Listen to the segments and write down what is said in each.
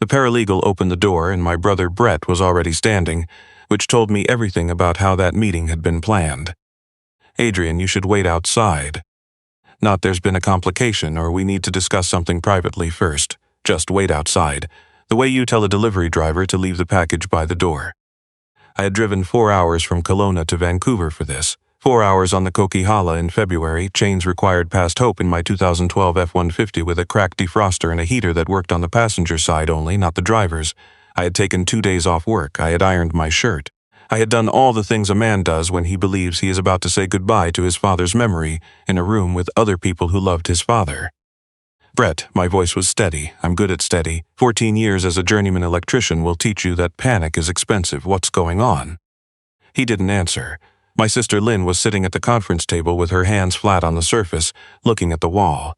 The paralegal opened the door and my brother Brett was already standing, which told me everything about how that meeting had been planned. "Adrian, you should wait outside. Not there's been a complication or we need to discuss something privately first. Just wait outside, the way you tell a delivery driver to leave the package by the door." I had driven 4 hours from Kelowna to Vancouver for this. 4 hours on the Coquihalla in February, chains required past hope in my 2012 F-150 with a cracked defroster and a heater that worked on the passenger side only, not the driver's. I had taken 2 days off work. I had ironed my shirt. I had done all the things a man does when he believes he is about to say goodbye to his father's memory in a room with other people who loved his father. "Brett," my voice was steady. "I'm good at steady. 14 years as a journeyman electrician will teach you that panic is expensive. What's going on?" He didn't answer. My sister Lynn was sitting at the conference table with her hands flat on the surface, looking at the wall.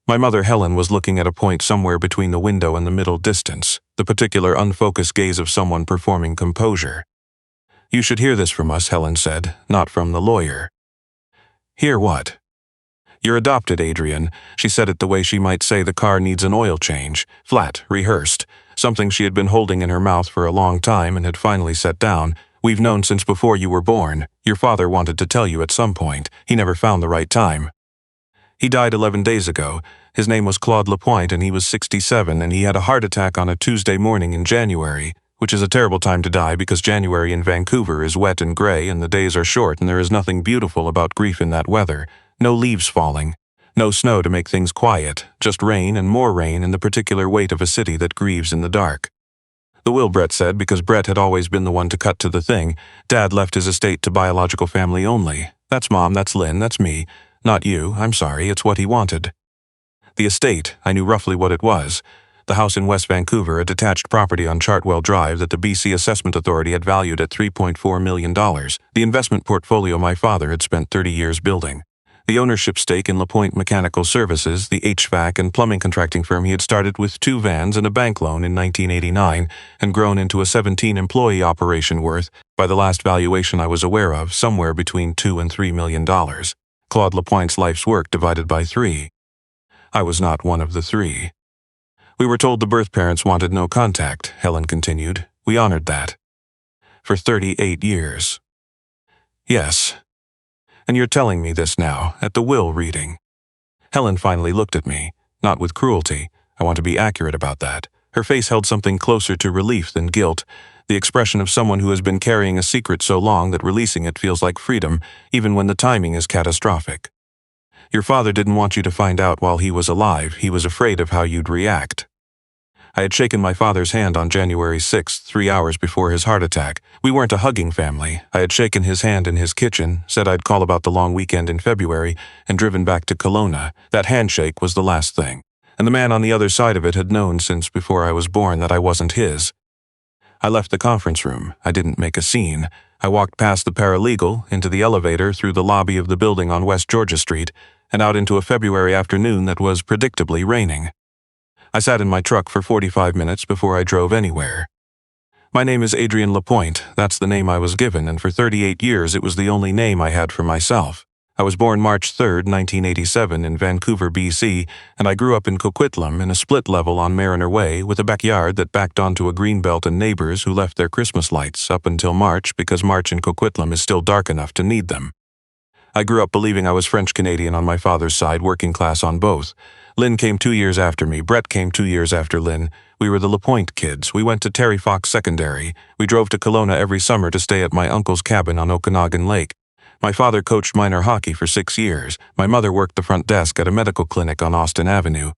My mother Helen was looking at a point somewhere between the window and the middle distance, the particular unfocused gaze of someone performing composure. "You should hear this from us," Helen said, "not from the lawyer." "Hear what?" "You're adopted, Adrian." She said it the way she might say the car needs an oil change, flat, rehearsed, something she had been holding in her mouth for a long time and had finally set down. "We've known since before you were born. Your father wanted to tell you at some point. He never found the right time. He died 11 days ago. His name was Claude Lapointe and he was 67 and he had a heart attack on a Tuesday morning in January, which is a terrible time to die because January in Vancouver is wet and gray and the days are short and there is nothing beautiful about grief in that weather. No leaves falling. No snow to make things quiet, just rain and more rain and the particular weight of a city that grieves in the dark. The will, Brett said, because Brett had always been the one to cut to the thing. Dad left his estate to biological family only. That's Mom, that's Lynn, that's me. Not you, I'm sorry, it's what he wanted. The estate, I knew roughly what it was. The house in West Vancouver, a detached property on Chartwell Drive that the BC Assessment Authority had valued at $3.4 million. The investment portfolio my father had spent 30 years building. The ownership stake in Lapointe Mechanical Services, the HVAC and plumbing contracting firm he had started with 2 vans and a bank loan in 1989 and grown into a 17-employee operation worth, by the last valuation I was aware of, somewhere between $2 and $3 million. Claude Lapointe's life's work divided by 3. I was not one of the 3. "We were told the birth parents wanted no contact," Helen continued. "We honored that. For 38 years. "Yes. And you're telling me this now, at the will reading." Helen finally looked at me, not with cruelty. I want to be accurate about that. Her face held something closer to relief than guilt, the expression of someone who has been carrying a secret so long that releasing it feels like freedom, even when the timing is catastrophic. "Your father didn't want you to find out while he was alive. He was afraid of how you'd react." I had shaken my father's hand on January 6th, 3 hours before his heart attack. We weren't a hugging family. I had shaken his hand in his kitchen, said I'd call about the long weekend in February, and driven back to Kelowna. That handshake was the last thing. And the man on the other side of it had known since before I was born that I wasn't his. I left the conference room. I didn't make a scene. I walked past the paralegal, into the elevator, through the lobby of the building on West Georgia Street, and out into a February afternoon that was predictably raining. I sat in my truck for 45 minutes before I drove anywhere. My name is Adrian Lapointe. That's the name I was given, and for 38 years it was the only name I had for myself. I was born March 3rd, 1987 in Vancouver, BC, and I grew up in Coquitlam in a split level on Mariner Way with a backyard that backed onto a greenbelt and neighbors who left their Christmas lights up until March because March in Coquitlam is still dark enough to need them. I grew up believing I was French-Canadian on my father's side, working class on both. Lynn came 2 years after me. Brett came 2 years after Lynn. We were the Lapointe kids. We went to Terry Fox Secondary. We drove to Kelowna every summer to stay at my uncle's cabin on Okanagan Lake. My father coached minor hockey for 6 years. My mother worked the front desk at a medical clinic on Austin Avenue.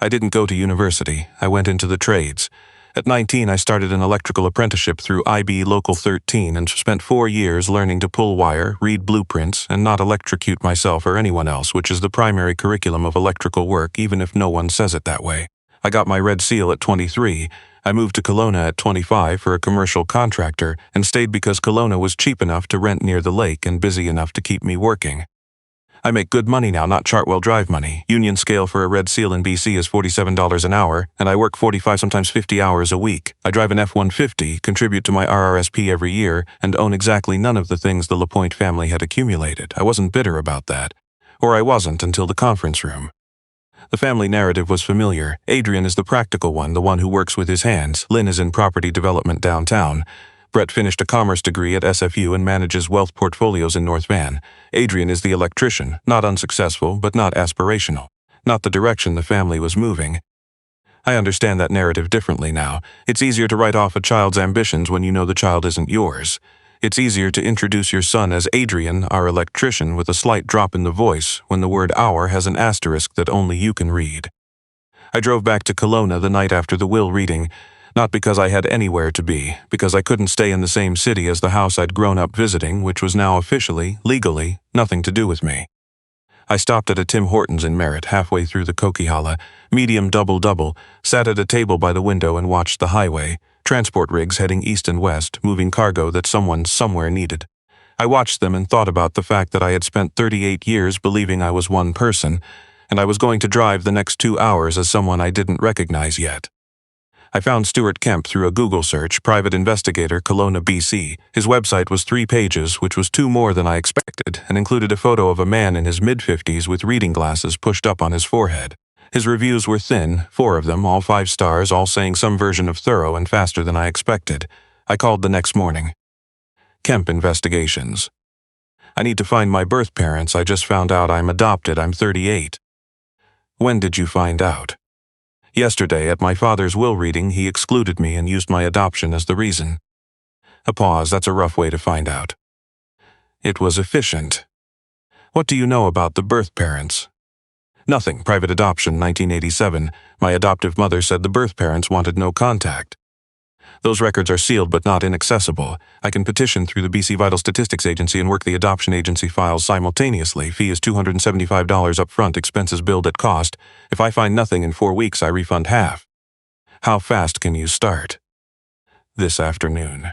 I didn't go to university. I went into the trades. At 19, I started an electrical apprenticeship through IB Local 13 and spent 4 years learning to pull wire, read blueprints, and not electrocute myself or anyone else, which is the primary curriculum of electrical work, even if no one says it that way. I got my red seal at 23. I moved to Kelowna at 25 for a commercial contractor and stayed because Kelowna was cheap enough to rent near the lake and busy enough to keep me working. I make good money now, not Chartwell Drive money. Union scale for a red seal in BC is $47 an hour, and I work 45, sometimes 50 hours a week. I drive an F-150, contribute to my RRSP every year, and own exactly none of the things the Lapointe family had accumulated. I wasn't bitter about that. Or I wasn't until the conference room. The family narrative was familiar. Adrian is the practical one, the one who works with his hands. Lynn is in property development downtown. Brett finished a commerce degree at SFU and manages wealth portfolios in North Van. Adrian is the electrician, not unsuccessful, but not aspirational. Not the direction the family was moving. I understand that narrative differently now. It's easier to write off a child's ambitions when you know the child isn't yours. It's easier to introduce your son as Adrian, our electrician, with a slight drop in the voice when the word "our" has an asterisk that only you can read. I drove back to Kelowna the night after the will reading, not because I had anywhere to be, because I couldn't stay in the same city as the house I'd grown up visiting, which was now officially, legally, nothing to do with me. I stopped at a Tim Hortons in Merritt halfway through the Coquihalla, medium double-double, sat at a table by the window and watched the highway, transport rigs heading east and west, moving cargo that someone somewhere needed. I watched them and thought about the fact that I had spent 38 years believing I was one person, and I was going to drive the next 2 hours as someone I didn't recognize yet. I found Stuart Kemp through a Google search, private investigator, Kelowna, BC. His website was 3 pages, which was 2 more than I expected, and included a photo of a man in his mid-50s with reading glasses pushed up on his forehead. His reviews were thin, 4 of them, all 5 stars, all saying some version of thorough and faster than I expected. I called the next morning. Kemp Investigations. I need to find my birth parents. I just found out I'm adopted. I'm 38. When did you find out? Yesterday, at my father's will reading, he excluded me and used my adoption as the reason. A pause, that's a rough way to find out. It was efficient. What do you know about the birth parents? Nothing. Private adoption, 1987. My adoptive mother said the birth parents wanted no contact. Those records are sealed but not inaccessible. I can petition through the BC Vital Statistics Agency and work the adoption agency files simultaneously. Fee is $275 up front, expenses billed at cost. If I find nothing in 4 weeks, I refund half. How fast can you start? This afternoon.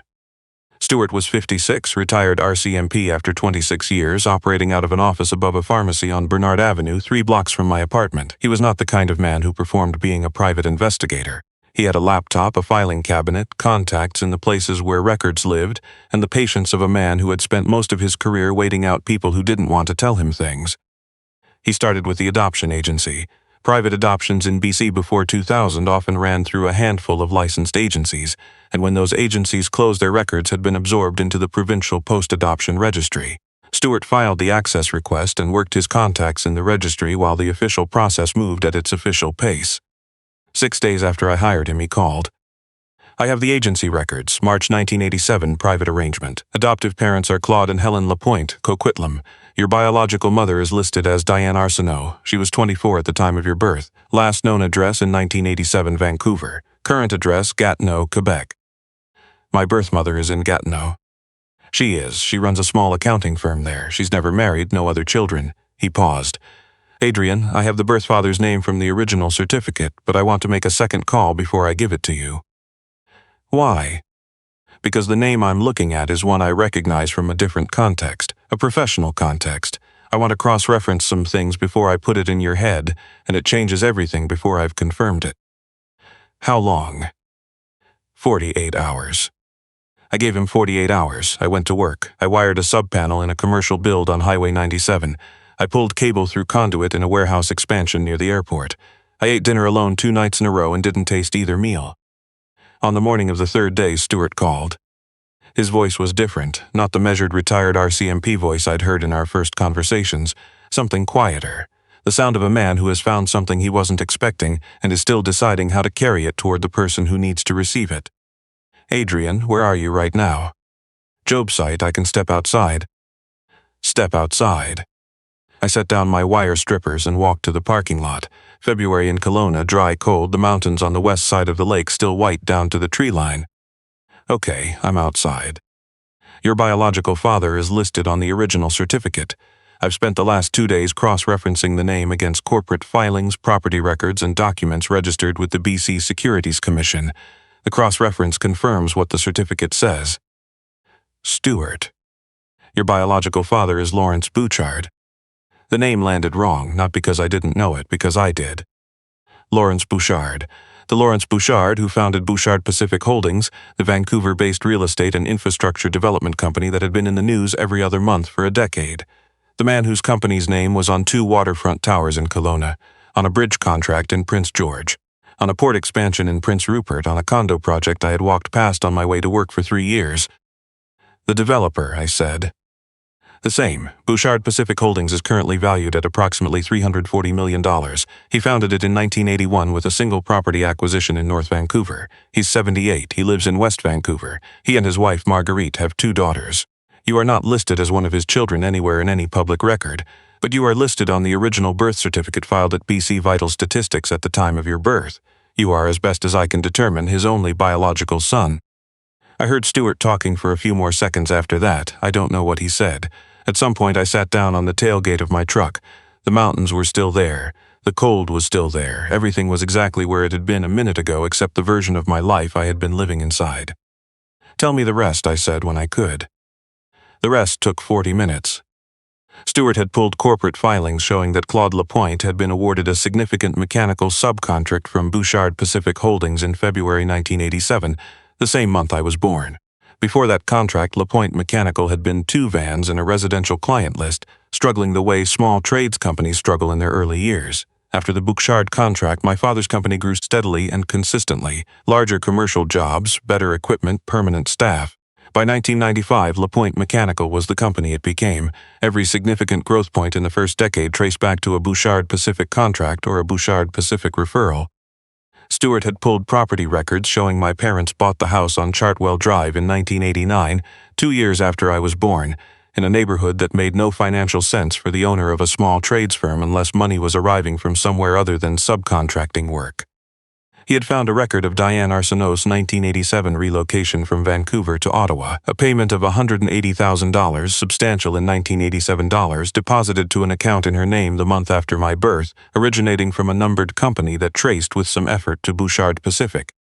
Stuart was 56, retired RCMP after 26 years, operating out of an office above a pharmacy on Bernard Avenue, 3 blocks from my apartment. He was not the kind of man who performed being a private investigator. He had a laptop, a filing cabinet, contacts in the places where records lived, and the patience of a man who had spent most of his career waiting out people who didn't want to tell him things. He started with the adoption agency. Private adoptions in BC before 2000 often ran through a handful of licensed agencies, and when those agencies closed, their records had been absorbed into the provincial post-adoption registry. Stuart filed the access request and worked his contacts in the registry while the official process moved at its official pace. 6 days after I hired him, he called. I have the agency records, March 1987, private arrangement. Adoptive parents are Claude and Helen Lapointe, Coquitlam. Your biological mother is listed as Diane Arsenault. She was 24 at the time of your birth. Last known address in 1987, Vancouver. Current address, Gatineau, Quebec. My birth mother is in Gatineau. She runs a small accounting firm there. She's never married, no other children. He paused. Adrian, I have the birth father's name from the original certificate, but I want to make a second call before I give it to you. Why? Because the name I'm looking at is one I recognize from a different context, a professional context. I want to cross-reference some things before I put it in your head, and it changes everything before I've confirmed it. How long? 48 hours. I gave him 48 hours. I went to work. I wired a sub-panel in a commercial build on Highway 97. I pulled cable through conduit in a warehouse expansion near the airport. I ate dinner alone 2 nights in a row and didn't taste either meal. On the morning of the 3rd day, Stuart called. His voice was different, not the measured retired RCMP voice I'd heard in our first conversations, something quieter, the sound of a man who has found something he wasn't expecting and is still deciding how to carry it toward the person who needs to receive it. Adrian, where are you right now? Job site, I can step outside. Step outside. I set down my wire strippers and walked to the parking lot. February in Kelowna, dry, cold, the mountains on the west side of the lake still white down to the tree line. Okay, I'm outside. Your biological father is listed on the original certificate. I've spent the last 2 days cross-referencing the name against corporate filings, property records, and documents registered with the BC Securities Commission. The cross-reference confirms what the certificate says. Stuart. Your biological father is Lawrence Bouchard. The name landed wrong, not because I didn't know it, because I did. Lawrence Bouchard. The Lawrence Bouchard who founded Bouchard Pacific Holdings, the Vancouver-based real estate and infrastructure development company that had been in the news every other month for a decade. The man whose company's name was on 2 waterfront towers in Kelowna, on a bridge contract in Prince George, on a port expansion in Prince Rupert, on a condo project I had walked past on my way to work for 3 years. The developer, I said. The same. Bouchard Pacific Holdings is currently valued at approximately $340 million. He founded it in 1981 with a single property acquisition in North Vancouver. He's 78. He lives in West Vancouver. He and his wife, Marguerite, have 2 daughters. You are not listed as one of his children anywhere in any public record, but you are listed on the original birth certificate filed at BC Vital Statistics at the time of your birth. You are, as best as I can determine, his only biological son. I heard Stuart talking for a few more seconds after that. I don't know what he said. At some point I sat down on the tailgate of my truck. The mountains were still there. The cold was still there. Everything was exactly where it had been a minute ago except the version of my life I had been living inside. Tell me the rest, I said when I could. The rest took 40 minutes. Stuart had pulled corporate filings showing that Claude Lapointe had been awarded a significant mechanical subcontract from Bouchard Pacific Holdings in February 1987, the same month I was born. Before that contract, Lapointe Mechanical had been 2 vans in a residential client list, struggling the way small trades companies struggle in their early years. After the Bouchard contract, my father's company grew steadily and consistently. Larger commercial jobs, better equipment, permanent staff. By 1995, Lapointe Mechanical was the company it became. Every significant growth point in the first decade traced back to a Bouchard Pacific contract or a Bouchard Pacific referral. Stuart had pulled property records showing my parents bought the house on Chartwell Drive in 1989, 2 years after I was born, in a neighborhood that made no financial sense for the owner of a small trades firm unless money was arriving from somewhere other than subcontracting work. He had found a record of Diane Arsenault's 1987 relocation from Vancouver to Ottawa, a payment of $180,000, substantial in 1987 dollars, deposited to an account in her name the month after my birth, originating from a numbered company that traced with some effort to Bouchard Pacific.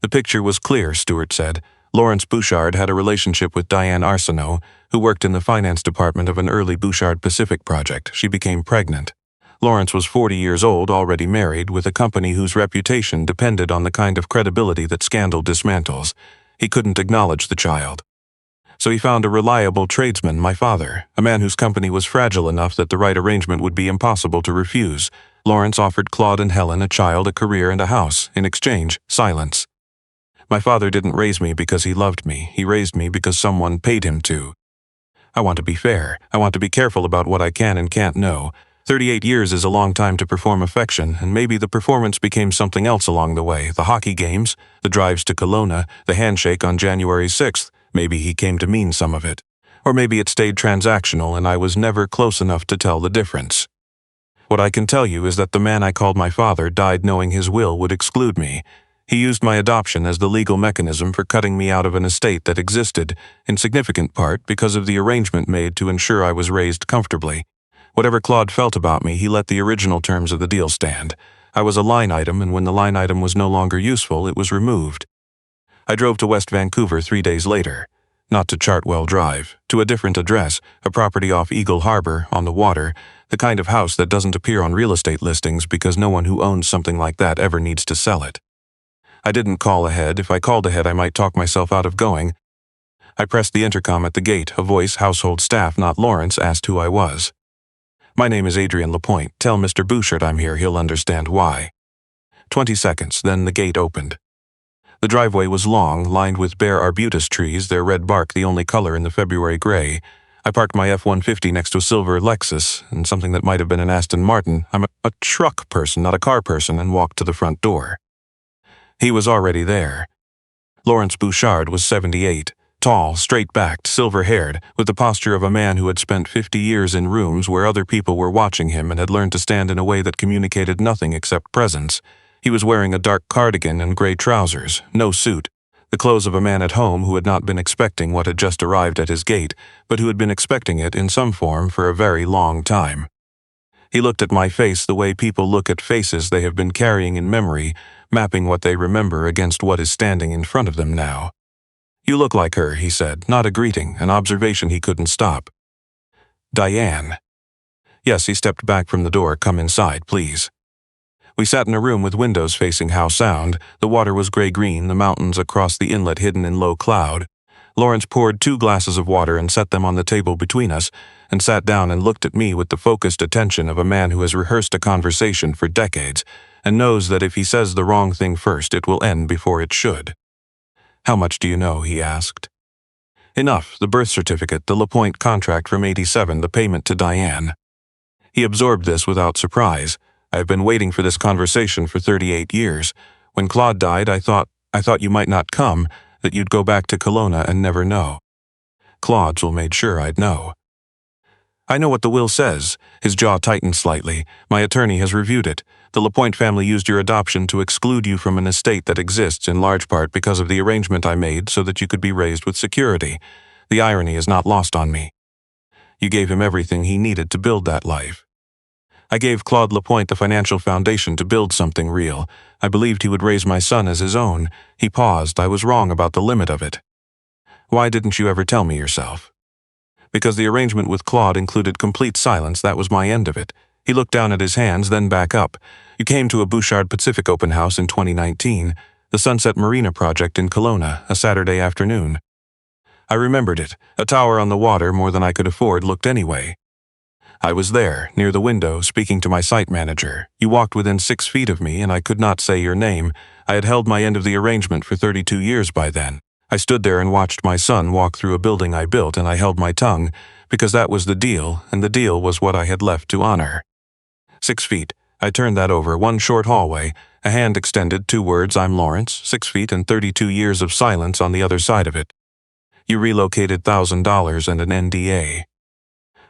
The picture was clear, Stuart said. Lawrence Bouchard had a relationship with Diane Arsenault, who worked in the finance department of an early Bouchard Pacific project. She became pregnant. Lawrence was 40 years old, already married, with a company whose reputation depended on the kind of credibility that scandal dismantles. He couldn't acknowledge the child. So he found a reliable tradesman, my father, a man whose company was fragile enough that the right arrangement would be impossible to refuse. Lawrence offered Claude and Helen a child, a career, and a house. In exchange, silence. My father didn't raise me because he loved me. He raised me because someone paid him to. I want to be fair. I want to be careful about what I can and can't know. 38 years is a long time to perform affection, and maybe the performance became something else along the way. The hockey games, the drives to Kelowna, the handshake on January 6th. Maybe he came to mean some of it. Or maybe it stayed transactional and I was never close enough to tell the difference. What I can tell you is that the man I called my father died knowing his will would exclude me. He used my adoption as the legal mechanism for cutting me out of an estate that existed, in significant part because of the arrangement made to ensure I was raised comfortably. Whatever Claude felt about me, he let the original terms of the deal stand. I was a line item, and when the line item was no longer useful, it was removed. I drove to West Vancouver 3 days later. Not to Chartwell Drive, to a different address, a property off Eagle Harbor, on the water, the kind of house that doesn't appear on real estate listings because no one who owns something like that ever needs to sell it. I didn't call ahead. If I called ahead, I might talk myself out of going. I pressed the intercom at the gate. A voice, household staff, not Lawrence, asked who I was. My name is Adrian Lapointe. Tell Mr. Bouchard I'm here. He'll understand why. 20 seconds, then the gate opened. The driveway was long, lined with bare arbutus trees, their red bark the only color in the February gray. I parked my F-150 next to a silver Lexus and something that might have been an Aston Martin. I'm a truck person, not a car person, and walked to the front door. He was already there. Lawrence Bouchard was 78. Tall, straight-backed, silver-haired, with the posture of a man who had spent 50 years in rooms where other people were watching him and had learned to stand in a way that communicated nothing except presence. He was wearing a dark cardigan and gray trousers, no suit, the clothes of a man at home who had not been expecting what had just arrived at his gate, but who had been expecting it in some form for a very long time. He looked at my face the way people look at faces they have been carrying in memory, mapping what they remember against what is standing in front of them now. You look like her, he said, not a greeting, an observation he couldn't stop. Diane. Yes, he stepped back from the door. Come inside, please. We sat in a room with windows facing Howe Sound. The water was gray-green, the mountains across the inlet hidden in low cloud. Lawrence poured 2 glasses of water and set them on the table between us, and sat down and looked at me with the focused attention of a man who has rehearsed a conversation for decades and knows that if he says the wrong thing first, it will end before it should. "How much do you know?" he asked. "Enough, the birth certificate, the Lapointe contract from '87, the payment to Diane." He absorbed this without surprise. "I have been waiting for this conversation for 38 years. When Claude died, I thought you might not come, that you'd go back to Kelowna and never know." Claude's will made sure I'd know. "I know what the will says." His jaw tightened slightly. "My attorney has reviewed it. The Lapointe family used your adoption to exclude you from an estate that exists in large part because of the arrangement I made so that you could be raised with security. The irony is not lost on me. You gave him everything he needed to build that life. I gave Claude Lapointe the financial foundation to build something real. I believed he would raise my son as his own." He paused. "I was wrong about the limit of it." "Why didn't you ever tell me yourself?" "Because the arrangement with Claude included complete silence. That was my end of it." He looked down at his hands, then back up. "You came to a Bouchard Pacific open house in 2019, the Sunset Marina project in Kelowna, a Saturday afternoon. I remembered it. A tower on the water, more than I could afford, looked anyway. I was there, near the window, speaking to my site manager. You walked within 6 feet of me, and I could not say your name. I had held my end of the arrangement for 32 years by then. I stood there and watched my son walk through a building I built, and I held my tongue, because that was the deal, and the deal was what I had left to honor. 6 feet. I turned that over, one short hallway, a hand extended, 2 words, I'm Lawrence, 6 feet and 32 years of silence on the other side of it. You relocated $1,000 and an NDA.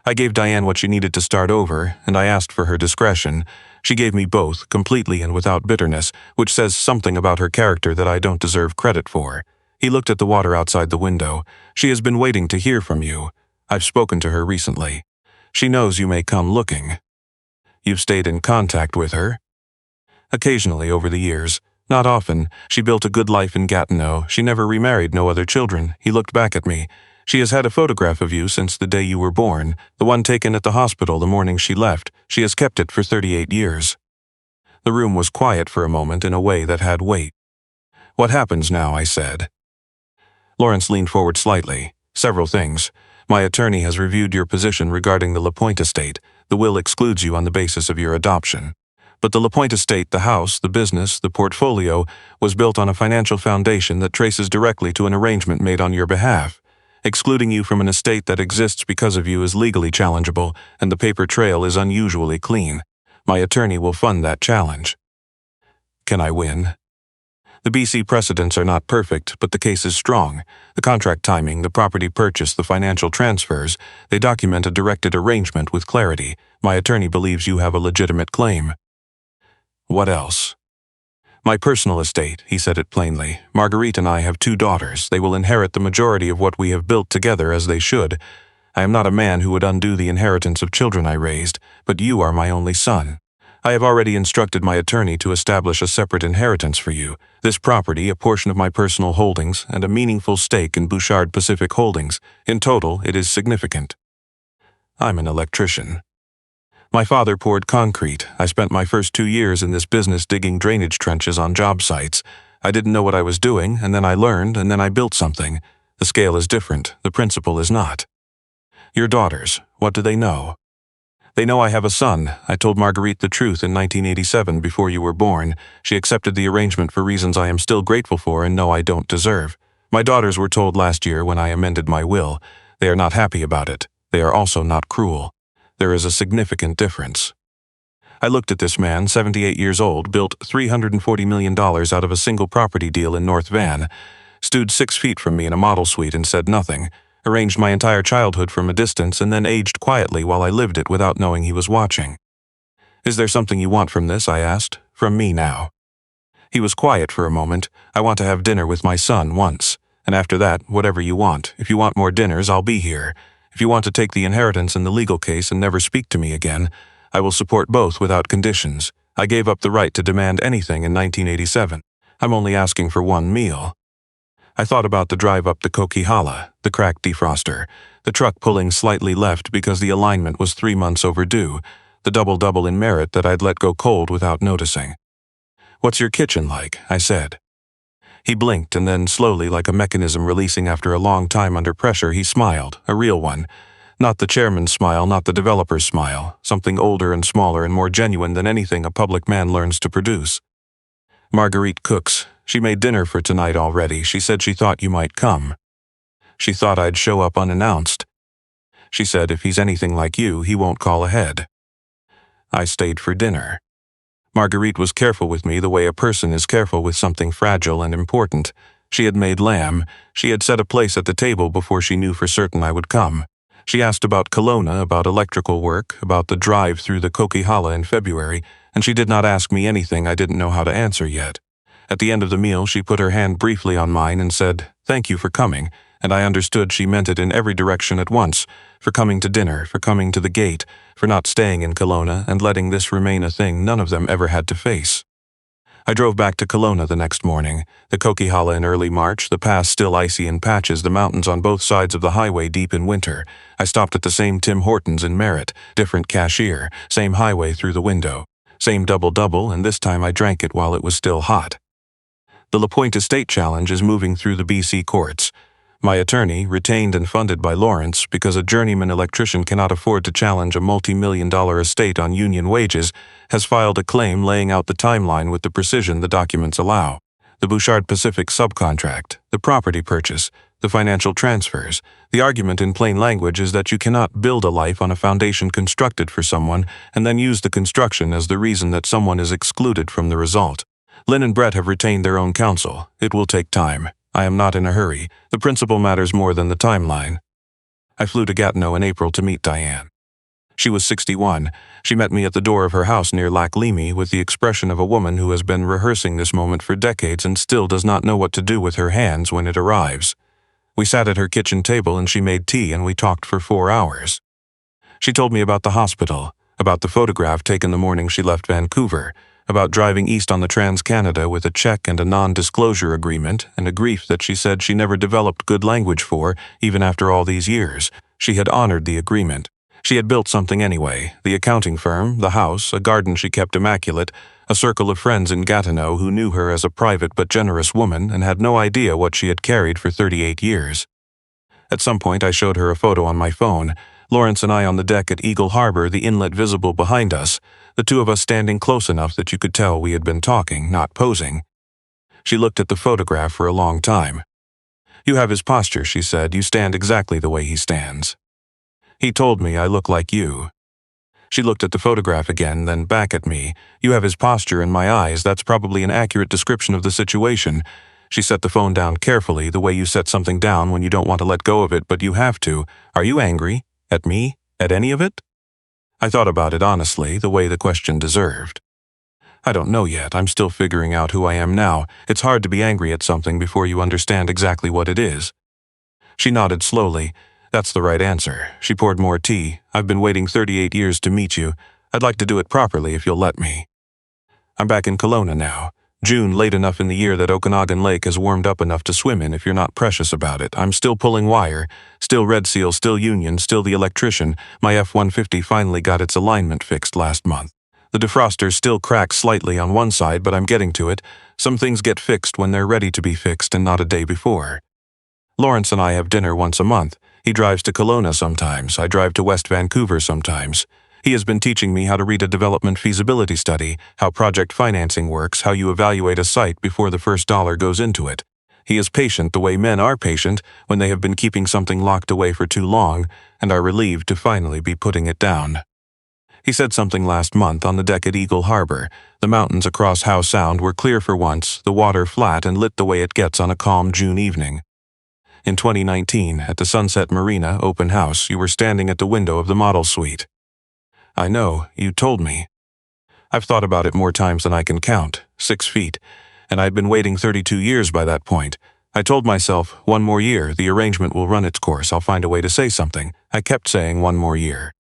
I gave Diane what she needed to start over, and I asked for her discretion. She gave me both, completely and without bitterness, which says something about her character that I don't deserve credit for." He looked at the water outside the window. "She has been waiting to hear from you. I've spoken to her recently. She knows you may come looking." "You've stayed in contact with her?" "Occasionally over the years. Not often. She built a good life in Gatineau. She never remarried, no other children." He looked back at me. "She has had a photograph of you since the day you were born, the one taken at the hospital the morning she left. She has kept it for 38 years. The room was quiet for a moment in a way that had weight. "What happens now?" I said. Lawrence leaned forward slightly. "Several things. My attorney has reviewed your position regarding the Lapointe estate. The will excludes you on the basis of your adoption. But the Lapointe estate, the house, the business, the portfolio, was built on a financial foundation that traces directly to an arrangement made on your behalf. Excluding you from an estate that exists because of you is legally challengeable, and the paper trail is unusually clean. My attorney will fund that challenge." "Can I win?" "The BC precedents are not perfect, but the case is strong. The contract timing, the property purchase, the financial transfers, they document a directed arrangement with clarity. My attorney believes you have a legitimate claim." "What else?" "My personal estate," he said it plainly. "Marguerite and I have 2 daughters. They will inherit the majority of what we have built together, as they should. I am not a man who would undo the inheritance of children I raised, but you are my only son. I have already instructed my attorney to establish a separate inheritance for you. This property, a portion of my personal holdings, and a meaningful stake in Bouchard Pacific Holdings. In total, it is significant." "I'm an electrician. My father poured concrete. I spent my first 2 years in this business digging drainage trenches on job sites. I didn't know what I was doing, and then I learned, and then I built something. The scale is different. The principle is not." "Your daughters, what do they know?" "They know I have a son. I told Marguerite the truth in 1987 before you were born. She accepted the arrangement for reasons I am still grateful for and know I don't deserve. My daughters were told last year when I amended my will. They are not happy about it. They are also not cruel. There is a significant difference." I looked at this man, 78 years old, built $340 million out of a single property deal in North Van, stood 6 feet from me in a model suite and said nothing, arranged my entire childhood from a distance, and then aged quietly while I lived it without knowing he was watching. "Is there something you want from this?" I asked. "From me now?" He was quiet for a moment. "I want to have dinner with my son once, and after that, whatever you want. If you want more dinners, I'll be here. If you want to take the inheritance in the legal case and never speak to me again, I will support both without conditions. I gave up the right to demand anything in 1987. I'm only asking for one meal." I thought about the drive up the Coquihalla, the cracked defroster, the truck pulling slightly left because the alignment was 3 months overdue, the double-double in merit that I'd let go cold without noticing. "What's your kitchen like?" I said. He blinked and then slowly, like a mechanism releasing after a long time under pressure, he smiled, a real one. Not the chairman's smile, not the developer's smile, something older and smaller and more genuine than anything a public man learns to produce. Marguerite cooks. She made dinner for tonight already. She said she thought you might come. She thought I'd show up unannounced. She said if he's anything like you, he won't call ahead. I stayed for dinner. Marguerite was careful with me the way a person is careful with something fragile and important. She had made lamb. She had set a place at the table before she knew for certain I would come. She asked about Kelowna, about electrical work, about the drive through the Coquihalla in February, and she did not ask me anything I didn't know how to answer yet. At the end of the meal, she put her hand briefly on mine and said, "Thank you for coming," and I understood she meant it in every direction at once, for coming to dinner, for coming to the gate, for not staying in Kelowna and letting this remain a thing none of them ever had to face. I drove back to Kelowna the next morning, the Coquihalla in early March, the pass still icy in patches, the mountains on both sides of the highway deep in winter. I stopped at the same Tim Hortons in Merritt, different cashier, same highway through the window, same double-double, and this time I drank it while it was still hot. The Lapointe estate challenge is moving through the BC courts. My attorney, retained and funded by Lawrence because a journeyman electrician cannot afford to challenge a multi-million-dollar estate on union wages, has filed a claim laying out the timeline with the precision the documents allow. The Bouchard Pacific subcontract, the property purchase, the financial transfers. The argument in plain language is that you cannot build a life on a foundation constructed for someone and then use the construction as the reason that someone is excluded from the result. Lynn and Brett have retained their own counsel. It will take time. I am not in a hurry. The principle matters more than the timeline. I flew to Gatineau in April to meet Diane. She was 61. She met me at the door of her house near Lac Leamy with the expression of a woman who has been rehearsing this moment for decades and still does not know what to do with her hands when it arrives. We sat at her kitchen table and she made tea and we talked for 4 hours. She told me about the hospital, about the photograph taken the morning she left Vancouver, about driving east on the Trans-Canada with a check and a non-disclosure agreement and a grief that she said she never developed good language for, even after all these years. She had honored the agreement. She had built something anyway, the accounting firm, the house, a garden she kept immaculate, a circle of friends in Gatineau who knew her as a private but generous woman and had no idea what she had carried for 38 years. At some point I showed her a photo on my phone, Lawrence and I on the deck at Eagle Harbor, the inlet visible behind us, the two of us standing close enough that you could tell we had been talking, not posing. She looked at the photograph for a long time. "You have his posture," she said. "You stand exactly the way he stands." He told me I look like you. She looked at the photograph again, then back at me. "You have his posture in my eyes. That's probably an accurate description of the situation." She set the phone down carefully, the way you set something down when you don't want to let go of it, but you have to. "Are you angry? At me? At any of it?" I thought about it honestly, the way the question deserved. I don't know yet. I'm still figuring out who I am now. It's hard to be angry at something before you understand exactly what it is. She nodded slowly. "That's the right answer." She poured more tea. "I've been waiting 38 years to meet you. I'd like to do it properly if you'll let me." I'm back in Kelowna now. June, late enough in the year that Okanagan Lake has warmed up enough to swim in if you're not precious about it. I'm still pulling wire, still Red Seal, still Union, still the electrician. My F-150 finally got its alignment fixed last month. The defroster still cracks slightly on one side, but I'm getting to it. Some things get fixed when they're ready to be fixed and not a day before. Lawrence and I have dinner once a month. He drives to Kelowna sometimes. I drive to West Vancouver sometimes. He has been teaching me how to read a development feasibility study, how project financing works, how you evaluate a site before the first dollar goes into it. He is patient the way men are patient when they have been keeping something locked away for too long and are relieved to finally be putting it down. He said something last month on the deck at Eagle Harbor. The mountains across Howe Sound were clear for once, the water flat and lit the way it gets on a calm June evening. In 2019, at the Sunset Marina open house, you were standing at the window of the model suite. I know, you told me. I've thought about it more times than I can count, 6 feet, and I'd been waiting 32 years by that point. I told myself, 1 more year, the arrangement will run its course, I'll find a way to say something. I kept saying 1 more year.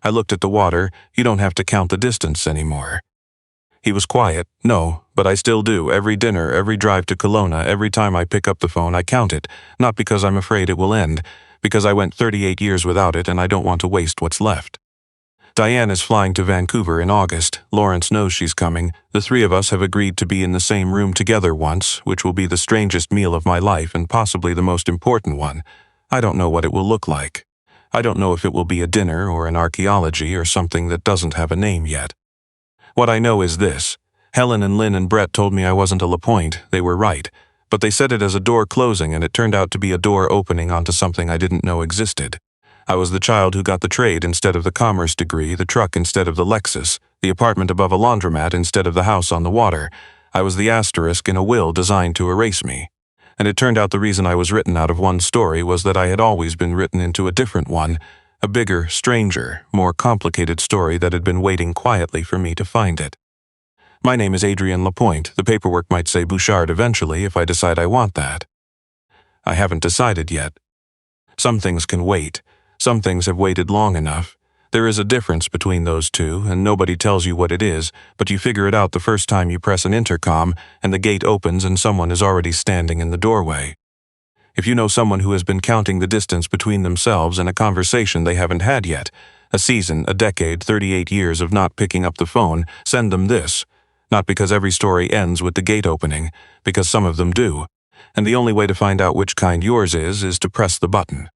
I looked at the water. You don't have to count the distance anymore. He was quiet. No, but I still do. Every dinner, every drive to Kelowna, every time I pick up the phone, I count it. Not because I'm afraid it will end, because I went 38 years without it and I don't want to waste what's left. Diane is flying to Vancouver in August. Lawrence knows she's coming. The three of us have agreed to be in the same room together once, which will be the strangest meal of my life and possibly the most important one. I don't know what it will look like. I don't know if it will be a dinner or an archaeology or something that doesn't have a name yet. What I know is this. Helen and Lynn and Brett told me I wasn't a Lapointe. They were right. But they said it as a door closing, and it turned out to be a door opening onto something I didn't know existed. I was the child who got the trade instead of the commerce degree, the truck instead of the Lexus, the apartment above a laundromat instead of the house on the water. I was the asterisk in a will designed to erase me. And it turned out the reason I was written out of one story was that I had always been written into a different one, a bigger, stranger, more complicated story that had been waiting quietly for me to find it. My name is Adrian Lapointe. The paperwork might say Bouchard eventually if I decide I want that. I haven't decided yet. Some things can wait. Some things have waited long enough. There is a difference between those two, and nobody tells you what it is, but you figure it out the first time you press an intercom and the gate opens and someone is already standing in the doorway. If you know someone who has been counting the distance between themselves and a conversation they haven't had yet, a season, a decade, 38 years of not picking up the phone, send them this. Not because every story ends with the gate opening, because some of them do. And the only way to find out which kind yours is to press the button.